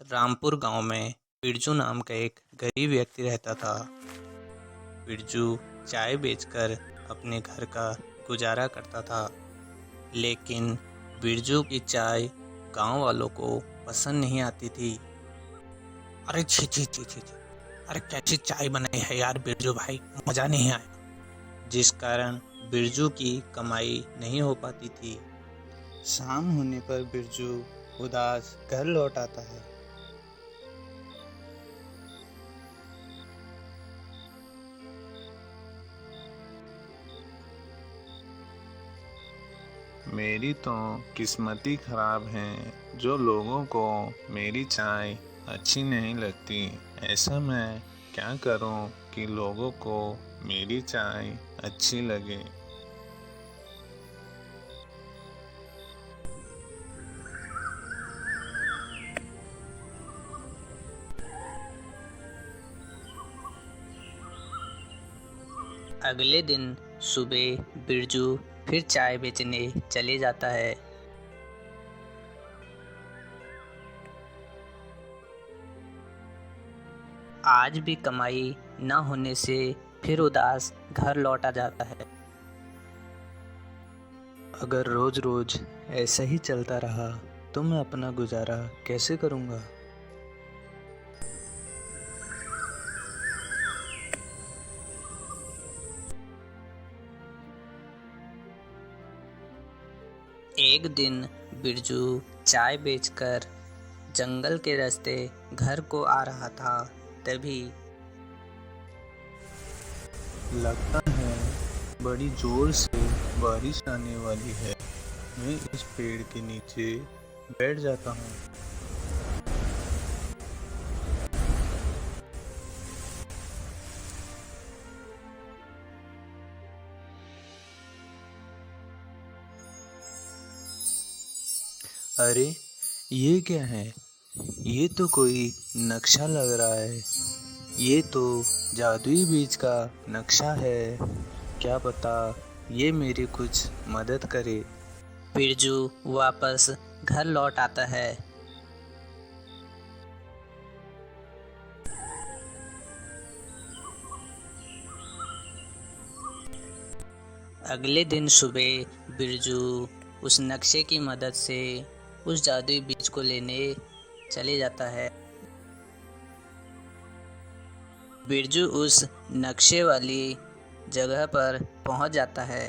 रामपुर गांव में बिरजू नाम का एक गरीब व्यक्ति रहता था। बिरजू चाय बेचकर अपने घर का गुजारा करता था, लेकिन बिरजू की चाय गांव वालों को पसंद नहीं आती थी। अरे छी छी छी छी छी, अरे कैसी चाय बनाई है यार बिरजू भाई, मजा नहीं आया। जिस कारण बिरजू की कमाई नहीं हो पाती थी। शाम होने पर बिरजू उदास घर लौट आता है। मेरी तो किस्मत ही खराब है जो लोगों को मेरी चाय अच्छी नहीं लगती। ऐसा मैं क्या करूं कि लोगों को मेरी चाय अच्छी लगे। अगले दिन सुबह बिरजू फिर चाय बेचने चले जाता है। आज भी कमाई न होने से फिर उदास घर लौटा जाता है। अगर रोज रोज ऐसा ही चलता रहा तो मैं अपना गुजारा कैसे करूँगा। एक दिन बिरजू चाय बेचकर जंगल के रास्ते घर को आ रहा था। तभी लगता है बड़ी जोर से बारिश आने वाली है। मैं इस पेड़ के नीचे बैठ जाता हूँ। अरे ये क्या है, ये तो कोई नक्शा लग रहा है। ये तो जादुई बीज का नक्शा है। क्या पता ये मेरी कुछ मदद करे। बिरजू वापस घर लौट आता है। अगले दिन सुबह बिरजू उस नक्शे की मदद से उस जादुई बीज को लेने चले जाता है। बिरजू उस नक्शे वाली जगह पर पहुंच जाता है।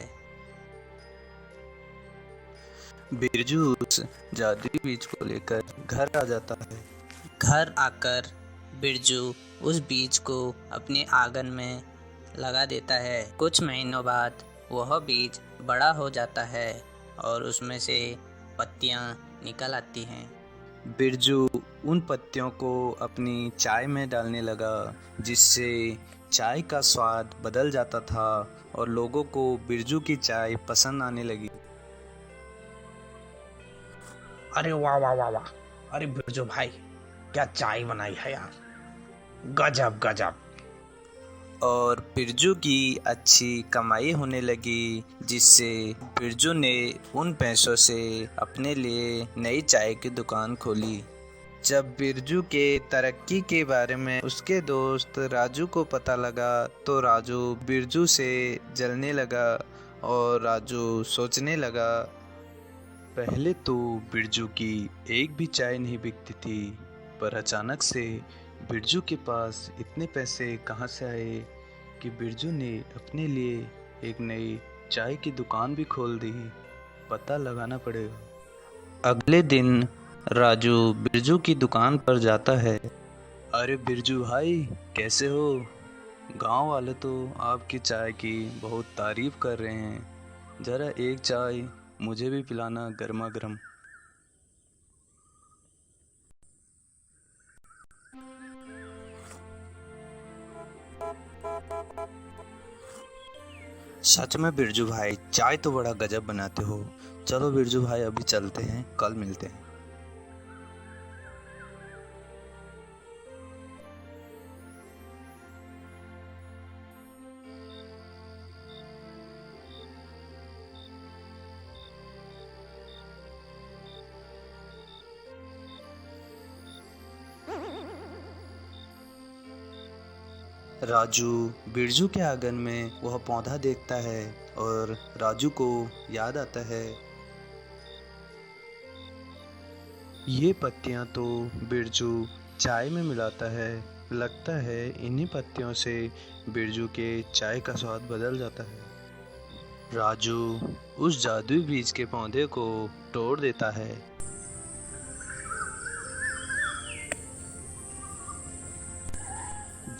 बिरजू उस जादुई बीज को लेकर घर आ जाता है। घर आकर बिरजू उस बीज को अपने आंगन में लगा देता है। कुछ महीनों बाद वह बीज बड़ा हो जाता है और उसमें से पत्तियां निकल आती हैं। बिरजू उन पत्तियों को अपनी चाय में डालने लगा, जिससे चाय का स्वाद बदल जाता था और लोगों को बिरजू की चाय पसंद आने लगी। अरे वाह वाह वाह वाह, अरे बिरजू भाई, क्या चाय बनाई है यार, गजब गजब। और बिरजू की अच्छी कमाई होने लगी, जिससे बिरजू ने उन पैसों से अपने लिए नई चाय की दुकान खोली। जब बिरजू के तरक्की के बारे में उसके दोस्त राजू को पता लगा तो राजू बिरजू से जलने लगा और राजू सोचने लगा, पहले तो बिरजू की एक भी चाय नहीं बिकती थी, पर अचानक से बिरजू के पास इतने पैसे कहाँ से आए कि बिरजू ने अपने लिए एक नई चाय की दुकान भी खोल दी। पता लगाना पड़ेगा। अगले दिन राजू बिरजू की दुकान पर जाता है। अरे बिरजू भाई, कैसे हो? गांव वाले तो आपकी चाय की बहुत तारीफ कर रहे हैं। ज़रा एक चाय मुझे भी पिलाना, गर्मा गर्म। सच में बिरजू भाई, चाय तो बड़ा गजब बनाते हो। चलो बिरजू भाई, अभी चलते हैं, कल मिलते हैं। राजू बिरजू के आंगन में वह पौधा देखता है और राजू को याद आता है, ये पत्तियां तो बिरजू चाय में मिलाता है। लगता है इन्हीं पत्तियों से बिरजू के चाय का स्वाद बदल जाता है। राजू उस जादुई बीज के पौधे को तोड़ देता है।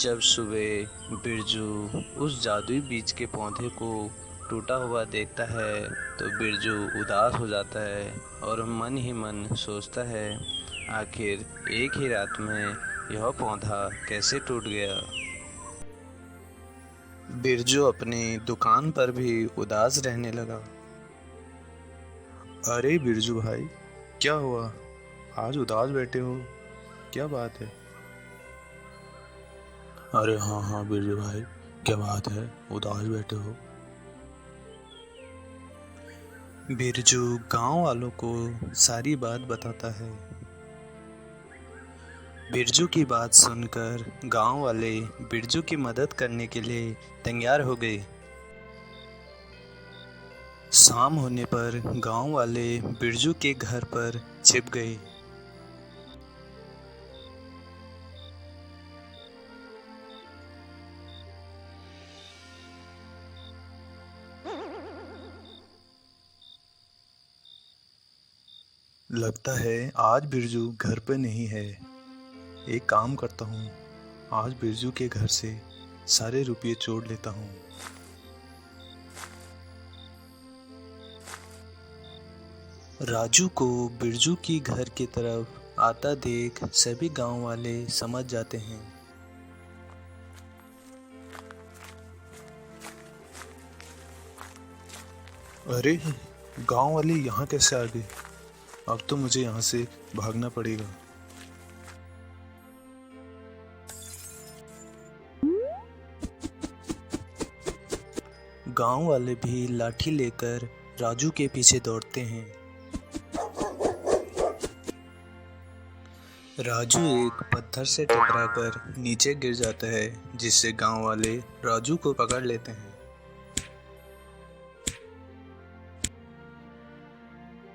जब सुबह बिरजू उस जादुई बीज के पौधे को टूटा हुआ देखता है तो बिरजू उदास हो जाता है और मन ही मन सोचता है, आखिर एक ही रात में यह पौधा कैसे टूट गया। बिरजू अपनी दुकान पर भी उदास रहने लगा। अरे बिरजू भाई, क्या हुआ? आज उदास बैठे हो, क्या बात है? अरे हाँ बिरजू भाई, क्या बात है, उदास बैठे हो? बिरजू गांव वालों को सारी बात बताता है। बिरजू की बात सुनकर गांव वाले बिरजू की मदद करने के लिए तैयार हो गए। शाम होने पर गांव वाले बिरजू के घर पर छिप गए। लगता है आज बिरजू घर पे नहीं है। एक काम करता हूँ, आज बिरजू के घर से सारे रुपये चोर लेता हूँ। राजू को बिरजू की घर की तरफ आता देख सभी गांव वाले समझ जाते हैं। अरे गांव वाले यहाँ कैसे आ गए? अब तो मुझे यहाँ से भागना पड़ेगा। गांव वाले भी लाठी लेकर राजू के पीछे दौड़ते हैं। राजू एक पत्थर से टकराकर नीचे गिर जाता है, जिससे गांव वाले राजू को पकड़ लेते हैं।